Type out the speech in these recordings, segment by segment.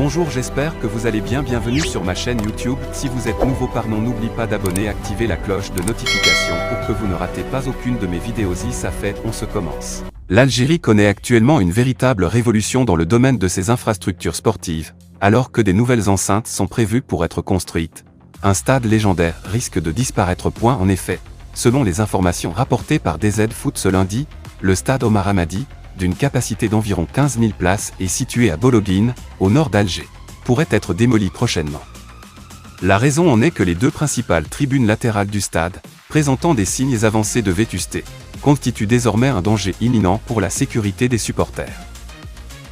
Bonjour, j'espère que vous allez bien. Bienvenue sur ma chaîne YouTube. Si vous êtes nouveau, n'oublie pas d'abonner, activer la cloche de notification pour que vous ne ratez pas aucune de mes vidéos. Ça fait, on se commence. L'Algérie connaît actuellement une véritable révolution dans le domaine de ses infrastructures sportives, alors que des nouvelles enceintes sont prévues pour être construites. Un stade légendaire risque de disparaître. En effet, selon les informations rapportées par DZ Foot ce lundi, le stade Omar Hamadi, d'une capacité d'environ 15 000 places et situé à Bologhine, au nord d'Alger, pourrait être démoli prochainement. La raison en est que les deux principales tribunes latérales du stade, présentant des signes avancés de vétusté, constituent désormais un danger imminent pour la sécurité des supporters.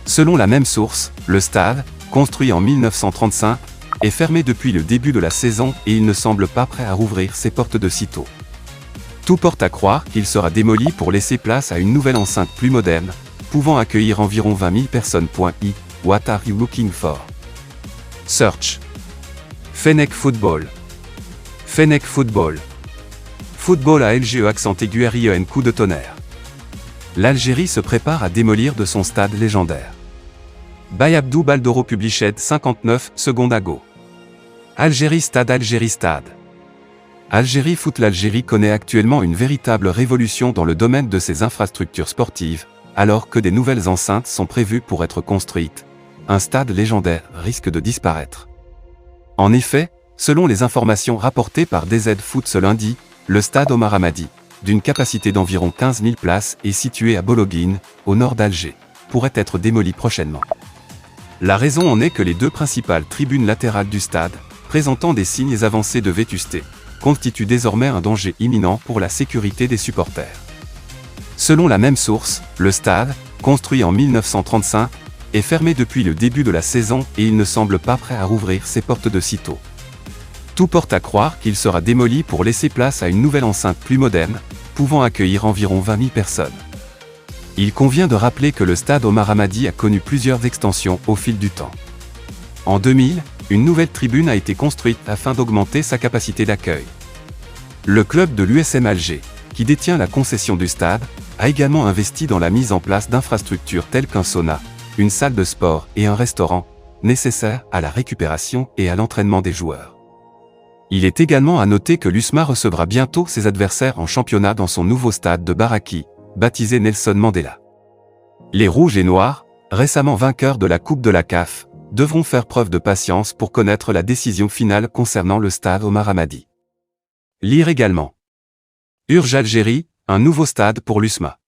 Selon la même source, le stade, construit en 1935, est fermé depuis le début de la saison et il ne semble pas prêt à rouvrir ses portes de sitôt. Tout porte à croire qu'il sera démoli pour laisser place à une nouvelle enceinte plus moderne, pouvant accueillir environ 20 000 personnes. What are you looking for? Search. Fennec Football. Fennec Football. Football à LGE accent aigu RIEN coup de tonnerre. L'Algérie se prépare à démolir de son stade légendaire. By Abdou Baldoro Published 59 secondes ago. Algérie Stade. Algérie Stade. Algérie Foot. L'Algérie connaît actuellement une véritable révolution dans le domaine de ses infrastructures sportives, alors que des nouvelles enceintes sont prévues pour être construites. Un stade légendaire risque de disparaître. En effet, selon les informations rapportées par DZ Foot ce lundi, le stade Omar Hamadi, d'une capacité d'environ 15 000 places et situé à Bologhine, au nord d'Alger, pourrait être démoli prochainement. La raison en est que les deux principales tribunes latérales du stade, présentant des signes avancés de vétusté, constitue désormais un danger imminent pour la sécurité des supporters. Selon la même source, le stade, construit en 1935, est fermé depuis le début de la saison et il ne semble pas prêt à rouvrir ses portes de sitôt. Tout porte à croire qu'il sera démoli pour laisser place à une nouvelle enceinte plus moderne, pouvant accueillir environ 20 000 personnes. Il convient de rappeler que le stade Omar Hamadi a connu plusieurs extensions au fil du temps. En 2000, une nouvelle tribune a été construite afin d'augmenter sa capacité d'accueil. Le club de l'USM Alger, qui détient la concession du stade, a également investi dans la mise en place d'infrastructures telles qu'un sauna, une salle de sport et un restaurant, nécessaires à la récupération et à l'entraînement des joueurs. Il est également à noter que l'USMA recevra bientôt ses adversaires en championnat dans son nouveau stade de Baraki, baptisé Nelson Mandela. Les Rouges et Noirs, récemment vainqueurs de la Coupe de la CAF, devront faire preuve de patience pour connaître la décision finale concernant le stade Omar Hamadi. Lire également. Urge Algérie, un nouveau stade pour l'USMA.